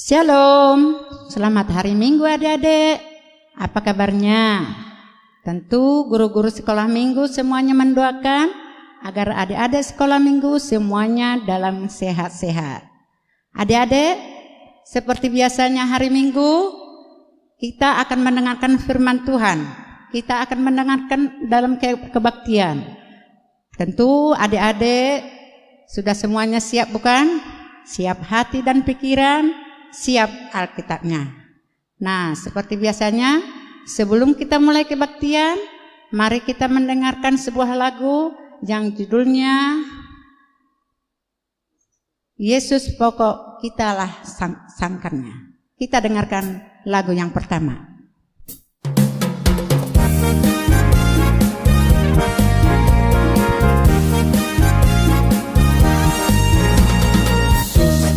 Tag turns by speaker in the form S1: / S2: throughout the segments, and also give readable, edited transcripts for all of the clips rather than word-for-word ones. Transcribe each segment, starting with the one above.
S1: Shalom, selamat hari Minggu adik-adik. Apa kabarnya? Tentu guru-guru sekolah minggu semuanya mendoakan agar adik-adik sekolah minggu semuanya dalam sehat-sehat. Adik-adik, seperti biasanya hari Minggu kita akan mendengarkan firman Tuhan. Kita akan mendengarkan dalam kebaktian. Tentu adik-adik sudah semuanya siap bukan? Siap hati dan pikiran, siap Alkitabnya. Nah, seperti biasanya, sebelum kita mulai kebaktian, mari kita mendengarkan sebuah lagu yang judulnya Yesus pokok kitalah sangkannya. Kita dengarkan lagu yang pertama.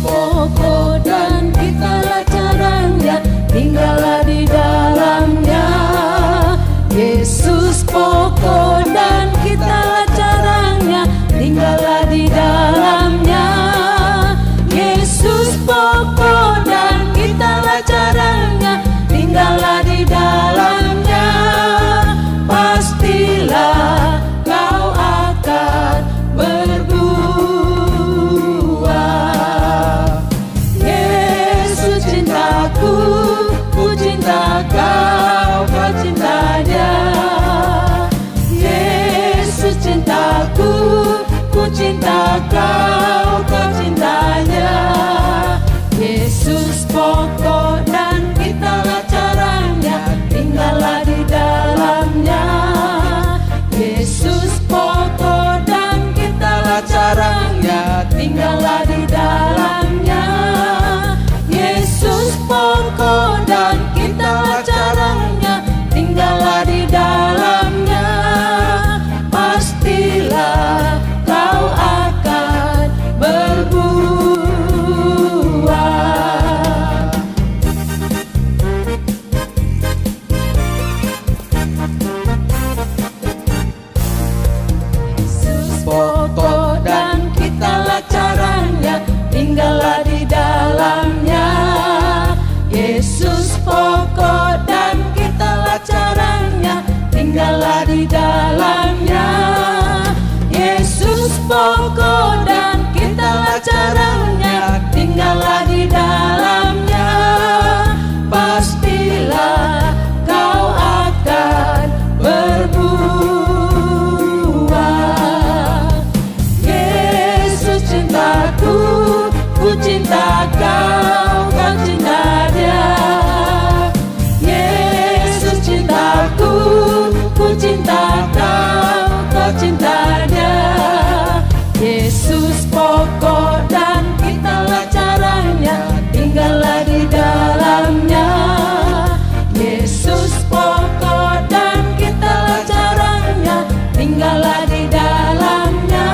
S2: Pokok dan kitalah caranya, tinggallah di dalamnya. Yesus pokok dan kitalah caranya, tinggallah di dalamnya. Yesus pokok dan kitalah caranya, tinggallah di dalamnya. Pastilah kau akan ku cinta kau, kau cinta dia. Yesus cintaku, ku cinta kau, kau cintanya. Yesus pokok dan kitalah caranya, tinggallah di dalamnya. Yesus pokok dan kitalah caranya, tinggallah di dalamnya. Yesus pokok dan kitalah caranya, tinggallah di dalamnya. Pastilah kau akan berbuah. Yesus pokok dan kitalah caranya, tinggallah di dalamnya. Yesus pokok dan kitalah caranya, tinggallah di dalamnya. Yesus pokok dan kitalah caranya, tinggallah di dalamnya. Pastilah kau akan berbuah. Yesus cintaku, ku cinta kau, kau cinta dia. Yesus cintaku, ku cinta kau, kau cinta dia. Yesus pokok dan kitalah caranya, tinggallah di dalamnya. Yesus pokok dan kitalah caranya, tinggallah di dalamnya.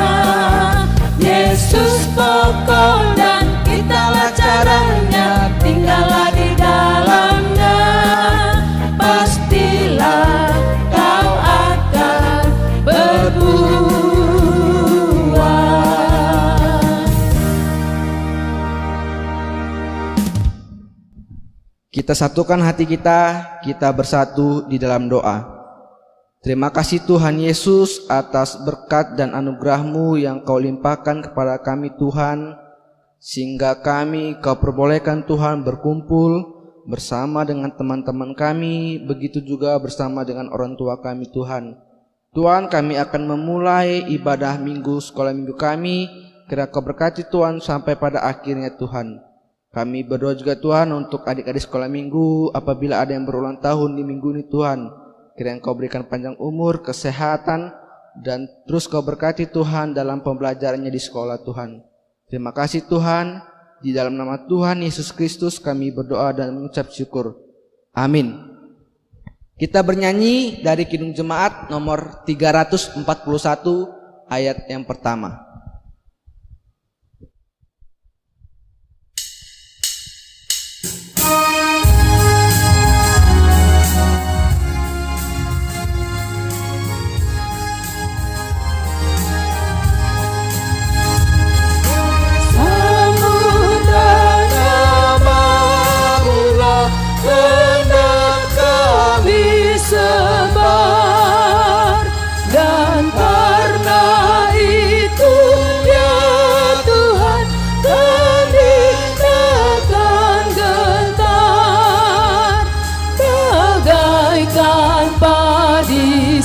S2: Yesus pokok dan kitalah caranya, tinggallah di dalamnya. Pastilah kau akan berbuah.
S3: Kita satukan hati kita bersatu di dalam doa. Terima kasih Tuhan Yesus atas berkat dan anugerah-Mu yang Kau limpahkan kepada kami Tuhan, sehingga kami Kau perbolehkan Tuhan berkumpul bersama dengan teman-teman kami, begitu juga bersama dengan orang tua kami Tuhan. Tuhan, kami akan memulai ibadah minggu sekolah minggu kami, kiranya Kau berkati Tuhan sampai pada akhirnya Tuhan. Kami berdoa juga Tuhan untuk adik-adik sekolah minggu, apabila ada yang berulang tahun di minggu ini Tuhan, kiranya Kau berikan panjang umur, kesehatan, dan terus Kau berkati Tuhan dalam pembelajarannya di sekolah Tuhan. Terima kasih Tuhan, di dalam nama Tuhan Yesus Kristus kami berdoa dan mengucap syukur. Amin. Kita bernyanyi dari Kidung Jemaat nomor 341 ayat yang pertama.
S2: Samudra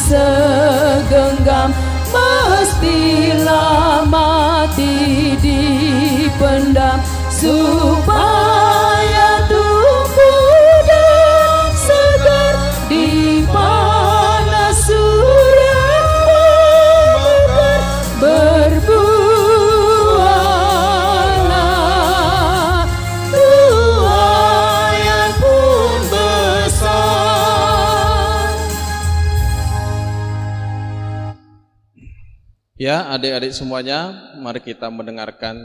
S2: segenggam, mestilah mati dipendam, supaya tumbuh dan segar di mana surya berbuahlah, tuaian pun besar.
S4: Ya, adik-adik semuanya, mari kita mendengarkan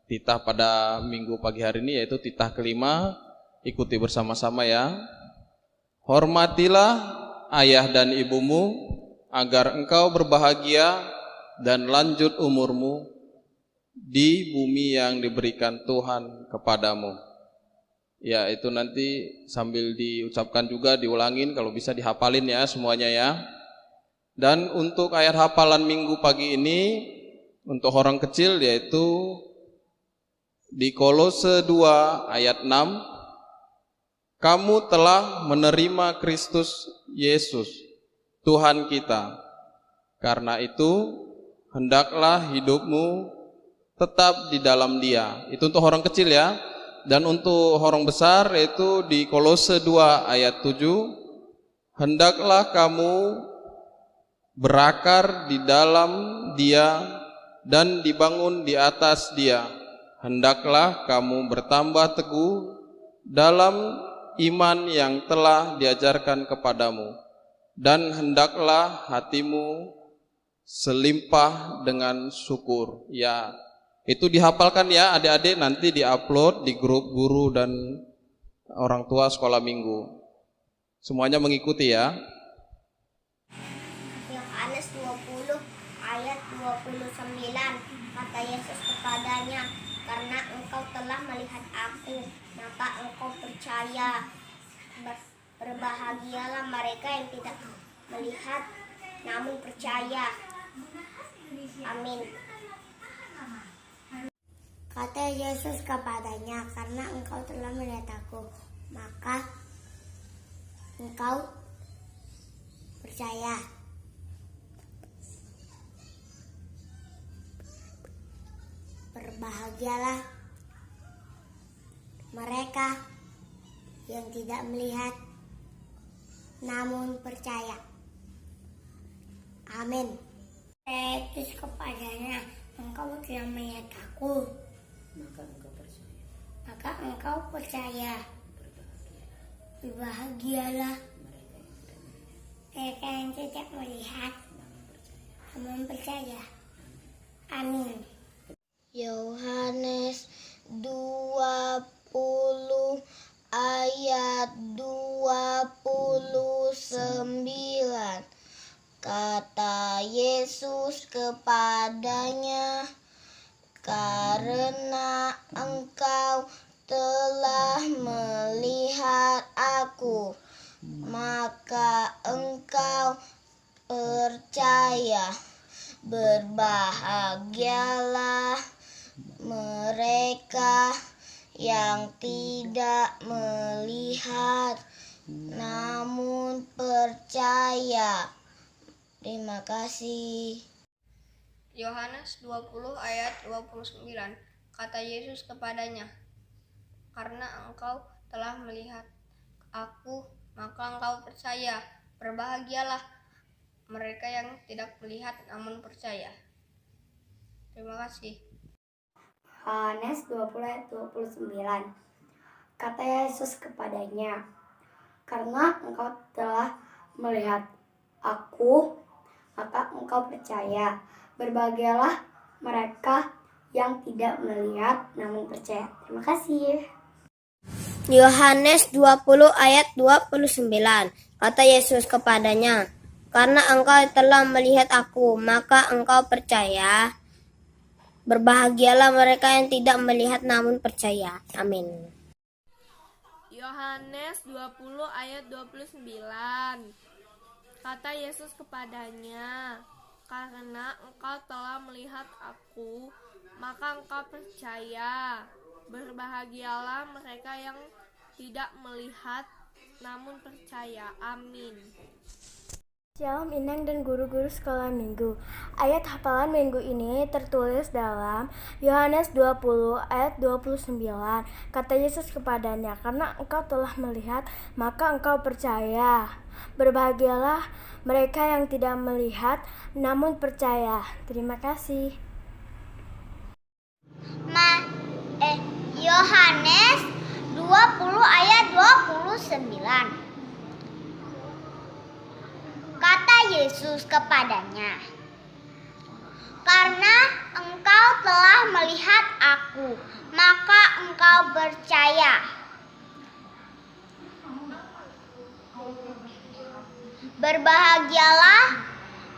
S4: titah pada minggu pagi hari ini, yaitu titah kelima. Ikuti bersama-sama ya. Hormatilah ayah dan ibumu, agar engkau berbahagia dan lanjut umurmu di bumi yang diberikan Tuhan kepadamu. Ya, itu nanti sambil diucapkan juga, diulangin, kalau bisa dihafalin ya semuanya ya. Dan untuk ayat hafalan minggu pagi ini, untuk orang kecil, yaitu di Kolose 2 ayat 6, kamu telah menerima Kristus Yesus, Tuhan kita. Karena itu, hendaklah hidupmu tetap di dalam Dia. Itu untuk orang kecil ya. Dan untuk orang besar, yaitu di Kolose 2 ayat 7, hendaklah kamu berakar di dalam Dia dan dibangun di atas Dia. Hendaklah kamu bertambah teguh dalam iman yang telah diajarkan kepadamu, dan hendaklah hatimu selimpah dengan syukur. Ya, itu dihafalkan ya adik-adik, nanti diupload di grup guru dan orang tua sekolah minggu. Semuanya mengikuti ya.
S5: Yohanes 20 ayat 29, kata Yesus kepadanya, karena engkau telah melihat aku, maka engkau percaya. Berbahagialah mereka yang tidak melihat namun percaya. Amin. Kata Yesus kepadanya, karena engkau telah melihat aku, maka engkau percaya. Berbahagialah mereka yang tidak melihat namun percaya. Amin. Yesus kepadanya, engkau telah melihat aku, maka engkau percaya. Berbahagialah mereka yang tidak melihat namun percaya. Amin. Yohanes 20 ayat 29, kata Yesus kepadanya, karena engkau telah melihat aku, maka engkau percaya. Berbahagialah mereka yang tidak melihat namun percaya. Terima kasih.
S6: Yohanes 20 ayat 29, kata Yesus kepadanya, karena engkau telah melihat aku, maka engkau percaya. Berbahagialah mereka yang tidak melihat namun percaya. Terima kasih.
S5: Yohanes 20 ayat 29, kata Yesus kepadanya, karena engkau telah melihat aku, maka engkau percaya. Berbahagialah mereka yang tidak melihat namun percaya. Terima kasih. Yohanes 20 ayat 29, kata Yesus kepadanya, karena engkau telah melihat aku, maka engkau percaya. Berbahagialah mereka yang tidak melihat namun percaya. Amin.
S7: Yohanes 20 ayat 29, kata Yesus kepadanya, karena engkau telah melihat aku, maka engkau percaya. Berbahagialah mereka yang tidak melihat namun percaya. Amin.
S5: Shalom Inang dan guru-guru sekolah minggu. Ayat hafalan minggu ini tertulis dalam Yohanes 20 ayat 29. Kata Yesus kepadanya, karena engkau telah melihat, maka engkau percaya. Berbahagialah mereka yang tidak melihat, namun percaya. Terima kasih.
S8: Yohanes 20 ayat 29. Kata Yesus kepadanya, karena engkau telah melihat aku, maka engkau percaya. Berbahagialah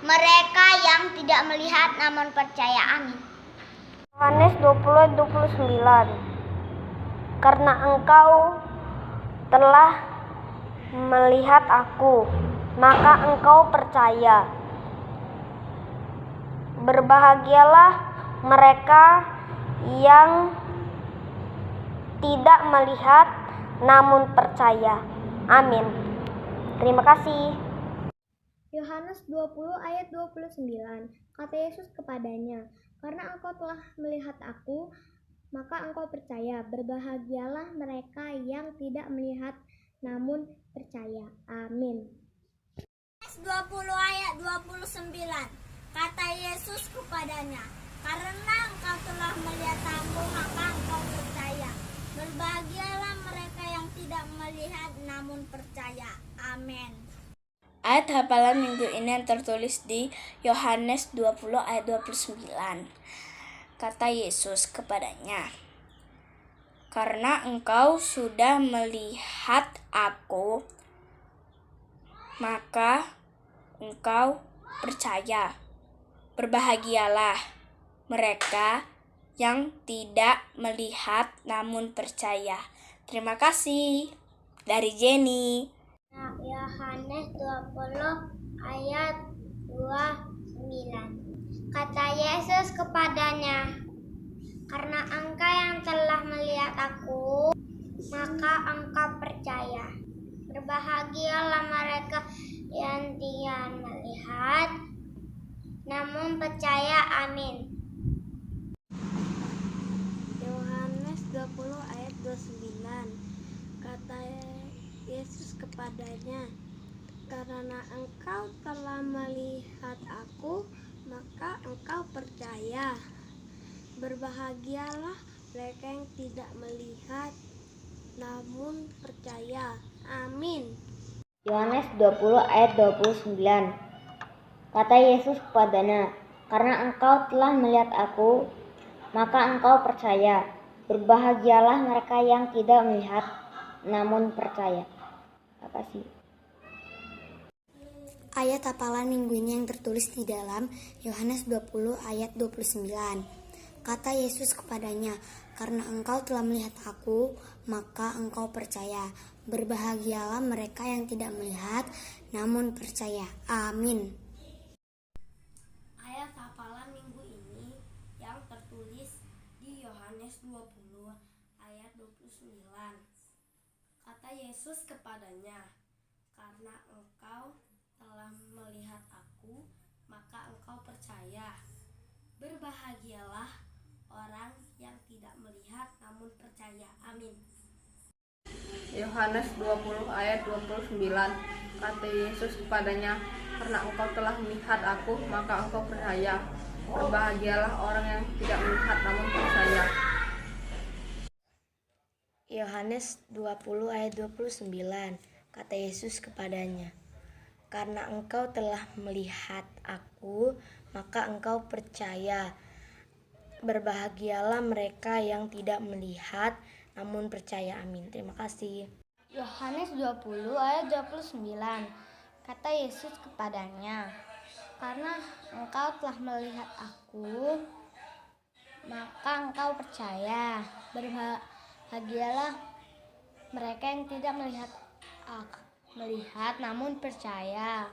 S8: mereka yang tidak melihat namun percaya. Amin.
S5: Yohanes 20:29. Karena engkau telah melihat aku, maka engkau percaya. Berbahagialah mereka yang tidak melihat namun percaya. Amin. Terima kasih.
S9: Yohanes 20 ayat 29. Kata Yesus kepadanya, karena engkau telah melihat aku, maka engkau percaya. Berbahagialah mereka yang tidak melihat namun percaya. Amin.
S8: 20 ayat 29. Kata Yesus kepadanya, karena engkau telah melihat aku, maka engkau percaya. Berbahagialah mereka yang tidak melihat namun percaya. Amin.
S10: Ayat hafalan minggu ini yang tertulis di Yohanes 20 ayat 29. Kata Yesus kepadanya, karena engkau sudah melihat aku, maka engkau percaya. Berbahagialah mereka yang tidak melihat namun percaya. Terima kasih. Dari Jenny.
S8: Yohanes 20 ayat 29. Kata Yesus kepadanya, karena engkau yang telah melihat aku, maka engkau percaya. Berbahagialah mereka yang tidak melihat namun percaya. Amin.
S5: Yohanes 20 ayat 29. Kata Yesus kepadanya, karena engkau telah melihat aku, maka engkau percaya. Berbahagialah mereka yang tidak melihat namun percaya. Amin.
S8: Yohanes 20 ayat 29. Kata Yesus kepadanya, karena engkau telah melihat aku, maka engkau percaya. Berbahagialah mereka yang tidak melihat namun percaya. Terima kasih.
S5: Ayat hafalan minggu ini yang tertulis di dalam Yohanes 20 ayat 29. Kata Yesus kepadanya, karena engkau telah melihat aku, maka engkau percaya. Berbahagialah mereka yang tidak melihat namun percaya. Amin. Ayat hafalan minggu ini yang tertulis di Yohanes 20 ayat 29. Kata Yesus kepadanya, karena engkau telah melihat aku, maka engkau percaya. Berbahagialah orang yang tidak melihat namun percaya. Amin.
S11: Yohanes 20 ayat 29. Kata Yesus kepadanya, karena engkau telah melihat aku, maka engkau percaya. Berbahagialah orang yang tidak melihat namun percaya.
S5: Yohanes 20 ayat 29. Kata Yesus kepadanya, karena engkau telah melihat aku, maka engkau percaya. Berbahagialah mereka yang tidak melihat namun percaya. Amin. Terima kasih.
S9: Yohanes 20 ayat 29. Kata Yesus kepadanya, karena engkau telah melihat aku, maka engkau percaya. Berbahagialah mereka yang tidak melihat namun percaya.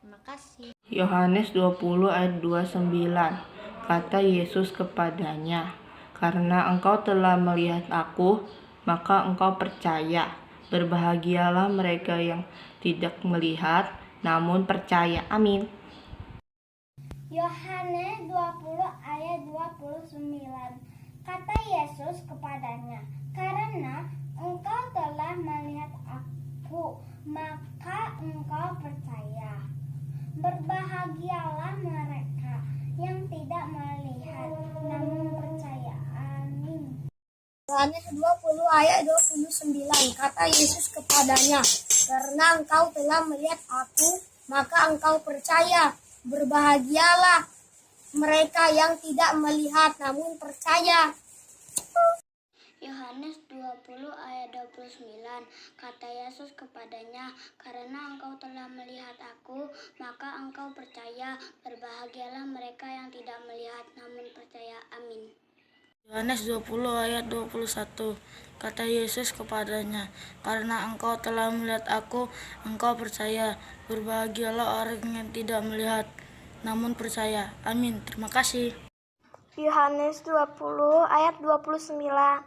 S9: Terima kasih.
S11: Yohanes 20 ayat 29. Kata Yesus kepadanya, karena engkau telah melihat aku, maka engkau percaya. Berbahagialah mereka yang tidak melihat
S12: namun percaya. Amin.
S9: Yohanes 20 ayat 29. Kata Yesus kepadanya, "Karena engkau telah melihat aku, maka engkau percaya. Berbahagialah mereka yang tidak melihat namun percaya." Amin.
S13: Yohanes 20 ayat 29. Kata Yesus kepadanya, "Karena engkau telah melihat aku, maka engkau percaya. Berbahagialah mereka yang tidak melihat namun percaya."
S8: Yohanes 20 ayat 29. Kata Yesus kepadanya, "Karena engkau telah melihat aku, maka engkau percaya. Berbahagialah mereka yang tidak melihat namun percaya." Amin.
S14: Yohanes 20 ayat 21. Kata Yesus kepadanya, "Karena engkau telah melihat aku, engkau percaya. Berbahagialah orang yang tidak melihat namun percaya." Amin. Terima kasih.
S9: Yohanes 20 ayat 29.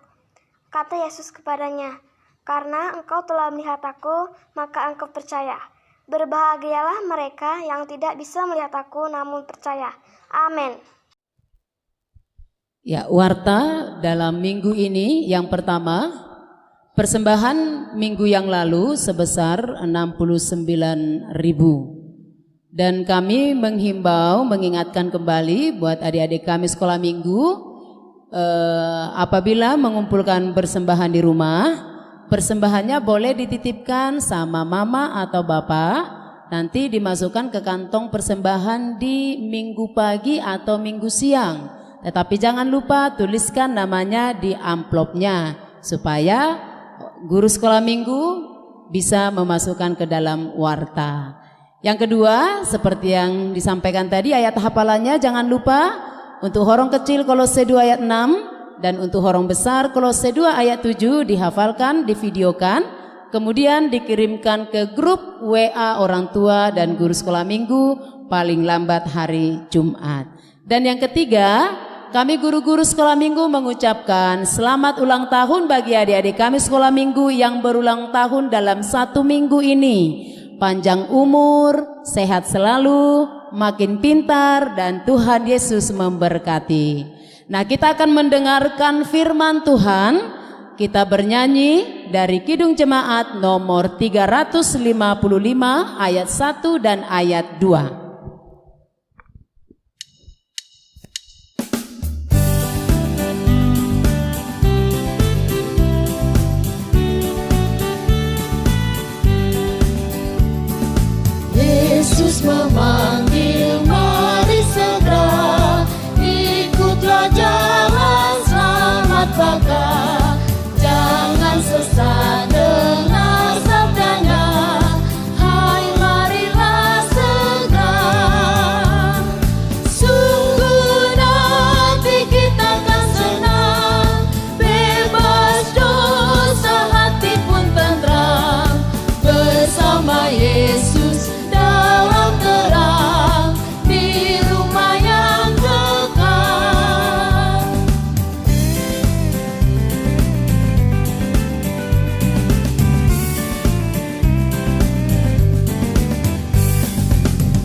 S9: Kata Yesus kepadanya, "Karena engkau telah melihat aku, maka engkau percaya. Berbahagialah mereka yang tidak bisa melihat aku namun percaya." Amin.
S2: Ya, warta dalam minggu ini yang pertama, persembahan minggu yang lalu sebesar 69.000. Dan kami menghimbau, mengingatkan kembali buat adik-adik kami sekolah minggu, apabila mengumpulkan persembahan di rumah, persembahannya boleh dititipkan sama mama atau bapak, nanti dimasukkan ke kantong persembahan di minggu pagi atau minggu siang. Tetapi jangan lupa tuliskan namanya di amplopnya supaya guru sekolah minggu bisa memasukkan ke dalam warta. Yang kedua, seperti yang disampaikan tadi, ayat hafalannya jangan lupa. Untuk orang kecil Kolose 2 ayat 6 dan untuk orang besar Kolose 2 ayat 7 dihafalkan, divideokan, kemudian dikirimkan ke grup WA orang tua dan guru sekolah minggu paling lambat hari Jumat. Dan yang ketiga, kami guru-guru sekolah minggu mengucapkan selamat ulang tahun bagi adik-adik kami sekolah minggu yang berulang tahun dalam 1 minggu ini. Panjang umur, sehat selalu, makin pintar, dan Tuhan Yesus memberkati. Nah, kita akan mendengarkan firman Tuhan. Kita bernyanyi dari Kidung Jemaat nomor 355 ayat 1 dan ayat 2. Yesus memanggil, mari segera ikutlah jalan selamat baka. Jangan sesat dengar sabdanya, hai marilah segera. Sungguh nanti kita akan senang, bebas dosa hati pun tenteram, bersama Yesus dalam terang di rumah yang kekal.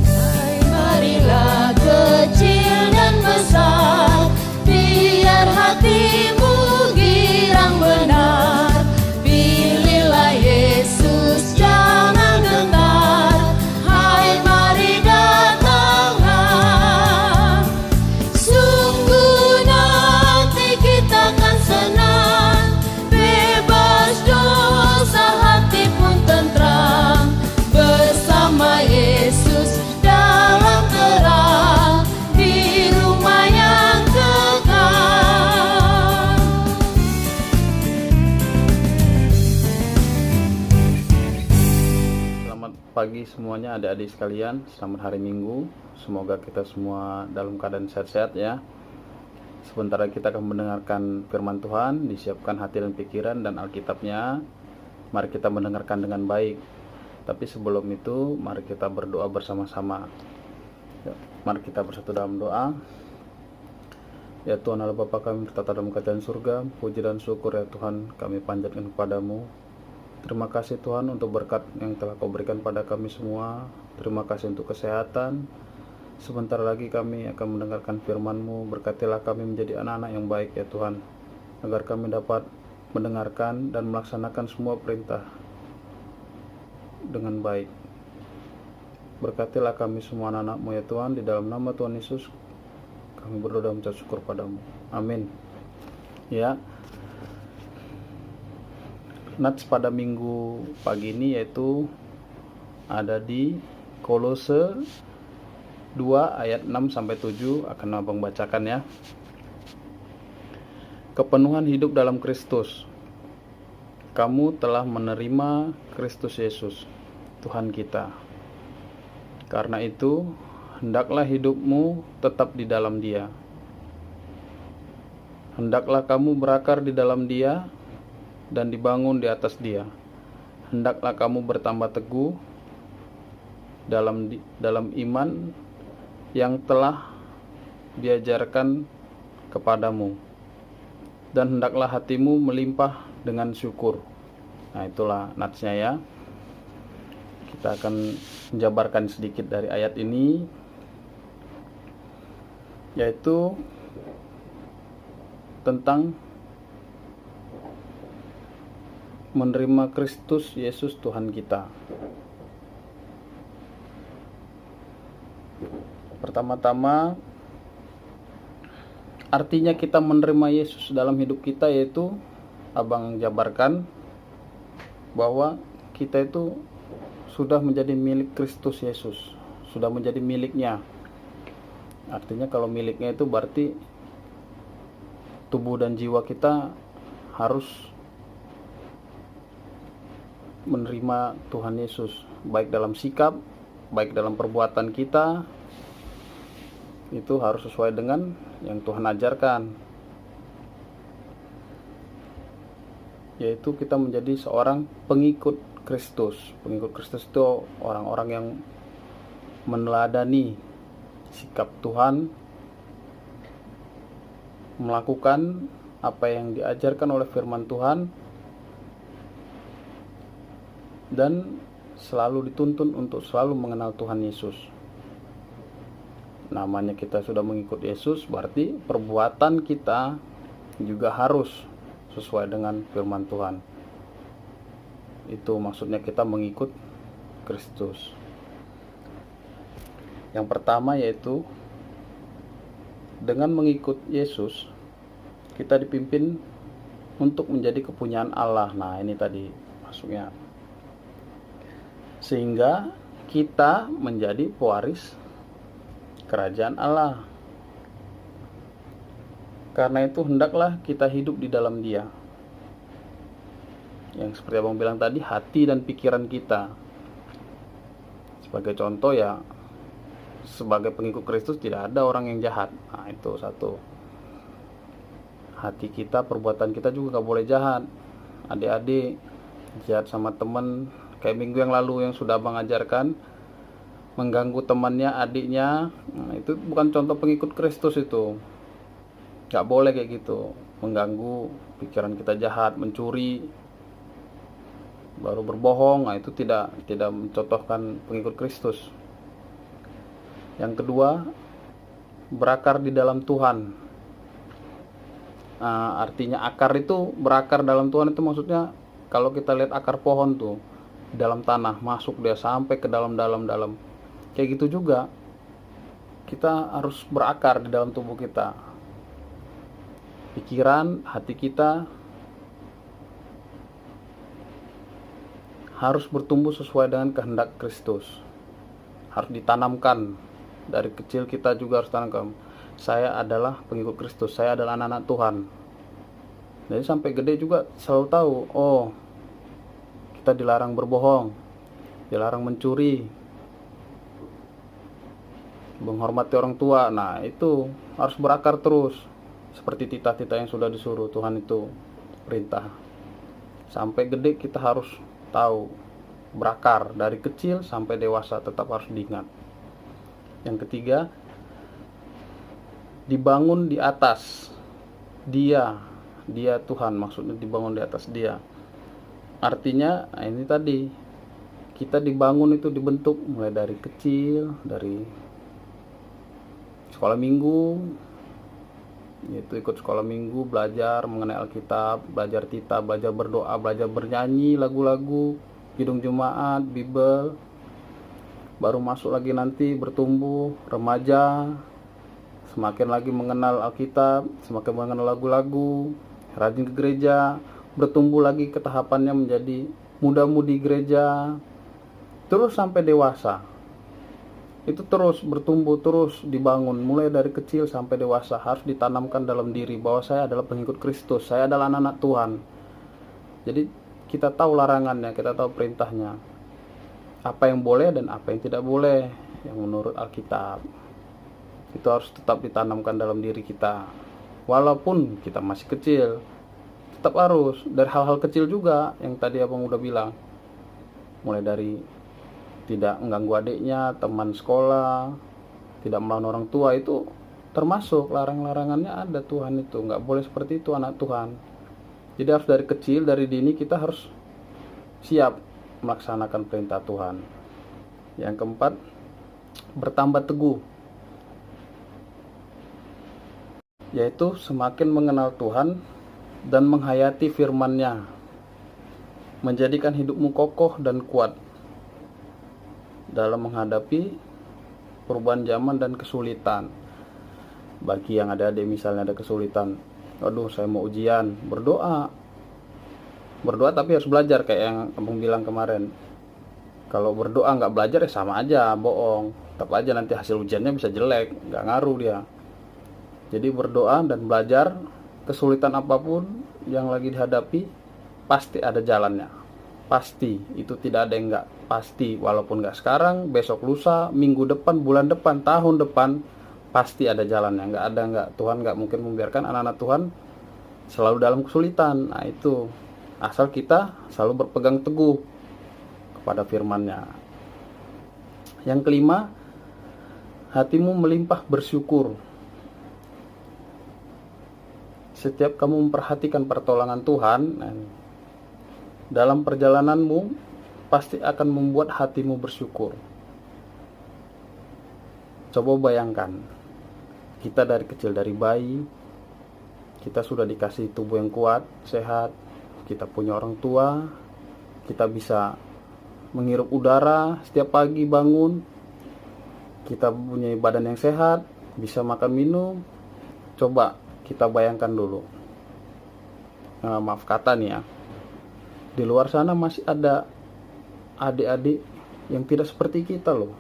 S2: Hai marilah kecil dan besar, biar hatimu girang benar. Pilihlah Yesus, jangan gentar. Hai mari datanglah. Sungguh nanti kita akan senang, bebas dosa hati pun tentram, bersama Yesus dalam terang di rumah yang kekal.
S4: Selamat pagi semuanya adik-adik sekalian, selamat hari Minggu. Semoga kita semua dalam keadaan sehat-sehat ya. Sebentar lagi kita akan mendengarkan firman Tuhan, disiapkan hati dan pikiran dan Alkitabnya. Mari kita mendengarkan dengan baik. Tapi sebelum itu, mari kita berdoa bersama-sama. Ya, mari kita bersatu dalam doa. Ya Tuhan Allah Bapa kami bertata dalam kerajaan surga, puji dan syukur ya Tuhan kami panjatkan kepadamu.
S15: Terima kasih Tuhan untuk berkat yang telah Kau berikan pada kami semua. Terima kasih untuk kesehatan. Sebentar lagi kami akan mendengarkan firman-Mu. Berkatilah kami menjadi anak-anak yang baik ya Tuhan, agar kami dapat mendengarkan dan melaksanakan semua perintah dengan baik. Berkatilah kami semua anak-anak-Mu ya Tuhan. Di dalam nama Tuhan Yesus kami berdoa dan mengucap syukur padamu. Amin. Ya, nats pada minggu pagi ini yaitu ada di Kolose 2 ayat 6-7, akan abang bacakan ya. Kepenuhan hidup dalam Kristus. Kamu telah menerima Kristus Yesus, Tuhan kita. Karena itu, hendaklah hidupmu tetap di dalam Dia. Hendaklah kamu berakar di dalam Dia dan dibangun di atas Dia. Hendaklah kamu bertambah teguh dalam iman yang telah diajarkan kepadamu, dan hendaklah hatimu melimpah dengan syukur. Nah, itulah natsnya ya. Kita akan menjabarkan sedikit dari ayat ini, yaitu tentang menerima Kristus Yesus Tuhan kita. Pertama-tama, artinya kita menerima Yesus dalam hidup kita, yaitu abang jabarkan bahwa kita itu sudah menjadi milik Kristus Yesus, sudah menjadi miliknya. Artinya kalau miliknya itu berarti tubuh dan jiwa kita harus menerima Tuhan Yesus, baik dalam sikap, baik dalam perbuatan kita. Itu harus sesuai dengan yang Tuhan ajarkan, yaitu kita menjadi seorang pengikut Kristus. Pengikut Kristus itu orang-orang yang meneladani sikap Tuhan, melakukan apa yang diajarkan oleh firman Tuhan, dan selalu dituntun untuk selalu mengenal Tuhan Yesus. Namanya kita sudah mengikut Yesus, berarti perbuatan kita juga harus sesuai dengan firman Tuhan. Itu maksudnya kita mengikut Kristus. Yang pertama yaitu dengan mengikut Yesus kita dipimpin untuk menjadi kepunyaan Allah. Nah, ini tadi masuknya. Sehingga kita menjadi pewaris kerajaan Allah. Karena itu hendaklah kita hidup di dalam Dia. Yang seperti abang bilang tadi, hati dan pikiran kita. Sebagai contoh ya, sebagai pengikut Kristus tidak ada orang yang jahat. Nah, itu satu. Hati kita, perbuatan kita juga gak boleh jahat. Adik-adik jahat sama teman, kayak minggu yang lalu yang sudah abang ajarkan, mengganggu temannya, adiknya, nah, itu bukan contoh pengikut Kristus. Itu gak boleh kayak gitu. Mengganggu, pikiran kita jahat, mencuri, baru berbohong, nah, itu tidak mencontohkan pengikut Kristus. Yang kedua, berakar di dalam Tuhan. Nah, artinya akar itu, berakar dalam Tuhan itu maksudnya kalau kita lihat akar pohon tuh di dalam tanah, masuk dia sampai ke dalam. Kayak gitu juga kita harus berakar di dalam tubuh kita. Pikiran, hati kita harus bertumbuh sesuai dengan kehendak Kristus. Harus ditanamkan dari kecil, kita juga harus tanamkan. Saya adalah pengikut Kristus, saya adalah anak-anak Tuhan. Jadi sampai gede juga selalu tahu, oh, kita dilarang berbohong, dilarang mencuri, menghormati orang tua. Nah, itu harus berakar terus, seperti titah-titah yang sudah disuruh Tuhan itu perintah. Sampai gede kita harus tahu, berakar dari kecil sampai dewasa, tetap harus diingat. Yang ketiga, dibangun di atas Dia Tuhan, maksudnya dibangun di atas Dia. artinya ini tadi, kita dibangun itu dibentuk mulai dari kecil, dari sekolah minggu, yaitu ikut sekolah minggu, belajar mengenai Alkitab, belajar tita, belajar berdoa, belajar bernyanyi lagu-lagu, kidung Jumat, Bible. Baru masuk lagi nanti bertumbuh, remaja, semakin lagi mengenal Alkitab, semakin mengenal lagu-lagu, rajin ke gereja, bertumbuh lagi ke tahapannya menjadi muda-mudi gereja, terus sampai dewasa. Itu terus bertumbuh, terus dibangun, mulai dari kecil sampai dewasa. Harus ditanamkan dalam diri bahwa saya adalah pengikut Kristus, saya adalah anak-anak Tuhan. Jadi kita tahu larangannya, kita tahu perintahnya, apa yang boleh dan apa yang tidak boleh yang menurut Alkitab. Itu harus tetap ditanamkan dalam diri kita. Walaupun kita masih kecil, tetap harus. Dari hal-hal kecil juga yang tadi abang udah bilang, mulai dari tidak mengganggu adiknya, teman sekolah, tidak melawan orang tua, itu termasuk larang-larangannya ada. Tuhan itu nggak boleh seperti itu anak Tuhan. Jadi harus dari kecil, dari dini kita harus siap melaksanakan perintah Tuhan. Yang keempat, bertambah teguh, yaitu semakin mengenal Tuhan dan menghayati firman-Nya, menjadikan hidupmu kokoh dan kuat dalam menghadapi perubahan zaman dan kesulitan. Bagi yang adik-adik misalnya ada kesulitan, aduh saya mau ujian, berdoa tapi harus belajar, kayak yang abang bilang kemarin. Kalau berdoa nggak belajar ya sama aja, bohong. Tetap aja nanti hasil ujiannya bisa jelek, nggak ngaruh dia. Jadi berdoa dan belajar, kesulitan apapun yang lagi dihadapi pasti ada jalannya. Pasti, itu tidak ada yang nggak pasti. Walaupun nggak sekarang, besok lusa, minggu depan, bulan depan, tahun depan, pasti ada jalannya. Tuhan nggak mungkin membiarkan anak-anak Tuhan selalu dalam kesulitan. Nah itu, asal kita selalu berpegang teguh kepada firman-Nya. Yang kelima, hatimu melimpah bersyukur. Setiap kamu memperhatikan pertolongan Tuhan dalam perjalananmu, pasti akan membuat hatimu bersyukur. Coba bayangkan, kita dari kecil, dari bayi, kita sudah dikasih tubuh yang kuat, sehat, kita punya orang tua, kita bisa menghirup udara setiap pagi bangun, kita punya badan yang sehat, bisa makan minum. Coba kita bayangkan dulu, maaf kata nih ya, di luar sana masih ada adik-adik yang tidak seperti kita loh.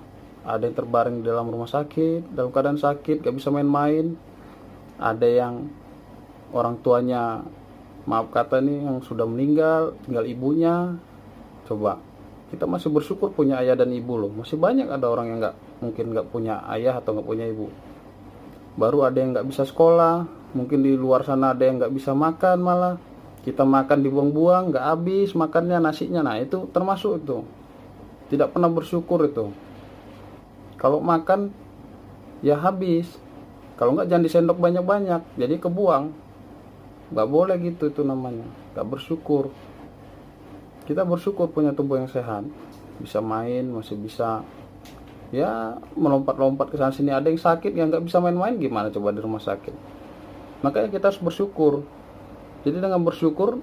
S15: Ada yang terbaring di dalam rumah sakit, dalam keadaan sakit, gak bisa main-main. Ada yang orang tuanya, maaf kata nih, yang sudah meninggal, tinggal ibunya. Coba, kita masih bersyukur punya ayah dan ibu loh. Masih banyak ada orang yang mungkin gak punya ayah atau gak punya ibu. Baru ada yang gak bisa sekolah, mungkin di luar sana ada yang gak bisa makan malah. Kita makan dibuang-buang, nggak habis makannya, nasinya. Nah itu termasuk itu, tidak pernah bersyukur itu. Kalau makan ya habis, kalau nggak jangan disendok banyak-banyak, jadi kebuang. Nggak boleh gitu, itu namanya nggak bersyukur. Kita bersyukur punya tubuh yang sehat, bisa main, masih bisa ya melompat-lompat ke sana sini. Ada yang sakit yang nggak bisa main-main, gimana coba di rumah sakit. Makanya kita harus bersyukur. Jadi dengan bersyukur,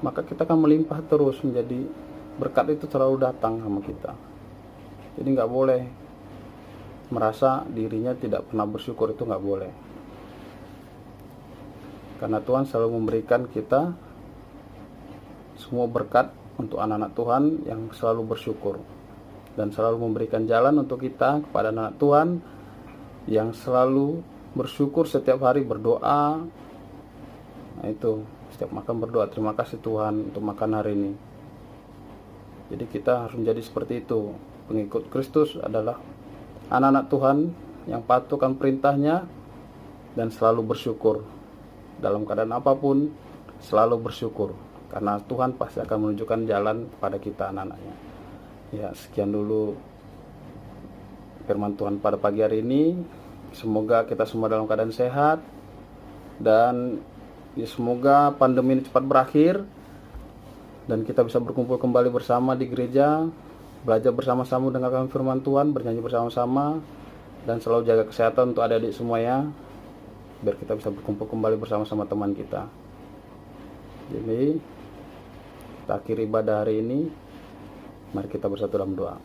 S15: maka kita akan melimpah terus, menjadi berkat itu selalu datang sama kita. Jadi nggak boleh merasa dirinya tidak pernah bersyukur, itu nggak boleh. Karena Tuhan selalu memberikan kita semua berkat untuk anak-anak Tuhan yang selalu bersyukur. Dan selalu memberikan jalan untuk kita kepada anak Tuhan yang selalu bersyukur setiap hari, berdoa. Nah itu, setiap makan berdoa, terima kasih Tuhan untuk makan hari ini. Jadi kita harus menjadi seperti itu. Pengikut Kristus adalah anak-anak Tuhan yang patuhkan perintahnya dan selalu bersyukur. Dalam keadaan apapun, selalu bersyukur. Karena Tuhan pasti akan menunjukkan jalan kepada kita anak-anaknya. Ya, sekian dulu firman Tuhan pada pagi hari ini. Semoga kita semua dalam keadaan sehat. Dan ya, semoga pandemi ini cepat berakhir dan kita bisa berkumpul kembali bersama di gereja, belajar bersama-sama mendengarkan firman Tuhan, bernyanyi bersama-sama, dan selalu jaga kesehatan untuk adik-adik semuanya, biar kita bisa berkumpul kembali bersama-sama teman kita. Jadi kita akhiri ibadah hari ini, mari kita bersatu dalam doa.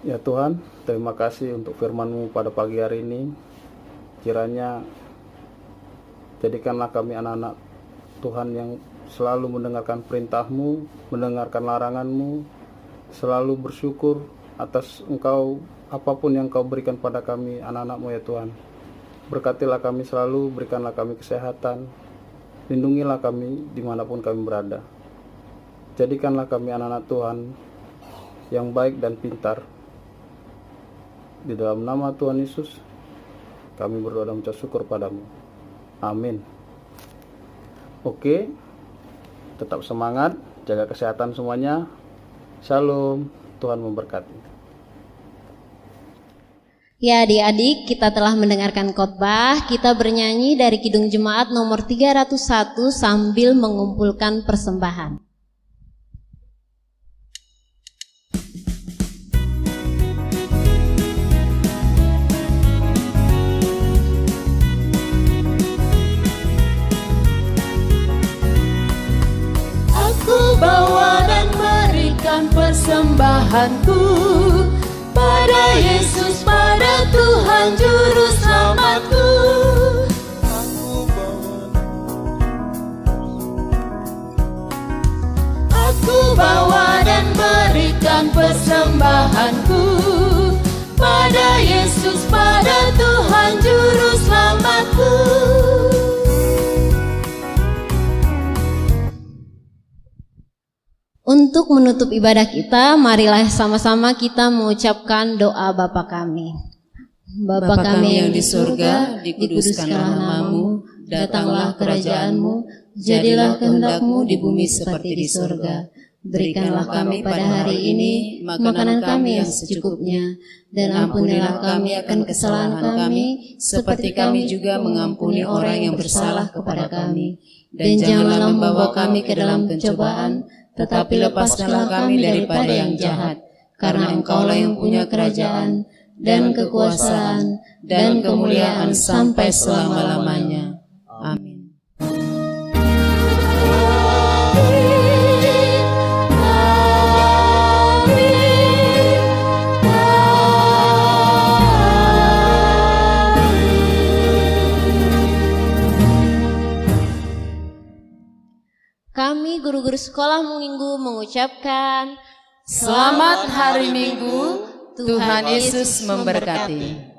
S15: Ya Tuhan, terima kasih untuk firman-Mu pada pagi hari ini. Kiranya jadikanlah kami anak-anak Tuhan yang selalu mendengarkan perintah-Mu, mendengarkan larangan-Mu, selalu bersyukur atas Engkau, apapun yang Engkau berikan pada kami anak-anak-Mu ya Tuhan. Berkatilah kami selalu, berikanlah kami kesehatan, lindungilah kami dimanapun kami berada. Jadikanlah kami anak-anak Tuhan yang baik dan pintar. Di dalam nama Tuhan Yesus, kami berdoa dan mengucap syukur padamu. Amin. Oke, tetap semangat, jaga kesehatan semuanya. Shalom, Tuhan memberkati.
S16: Ya adik-adik, kita telah mendengarkan khotbah. Kita bernyanyi dari Kidung Jemaat nomor 301 sambil mengumpulkan persembahan.
S2: Bawa dan berikan persembahanku pada Yesus, pada Tuhan Juru Selamatku. Aku bawa dan berikan persembahanku pada Yesus, pada Tuhan Juru Selamatku.
S16: Untuk menutup ibadah kita, marilah sama-sama kita mengucapkan doa Bapa kami.
S2: Bapa kami yang di surga, dikuduskanlah nama-Mu, datanglah kerajaan-Mu, jadilah kehendak-Mu di bumi seperti di surga. Berikanlah kami pada hari ini makanan kami yang secukupnya, dan ampunilah kami akan kesalahan kami, seperti kami juga mengampuni orang yang bersalah kepada kami. Dan janganlah membawa kami ke dalam pencobaan, tetapi lepaskanlah kami daripada yang jahat, karena Engkaulah yang punya kerajaan, dan kekuasaan, dan kemuliaan sampai selama-lamanya. Amin.
S16: Kami guru-guru sekolah minggu mengucapkan
S2: Selamat hari Minggu, Tuhan Yesus memberkati.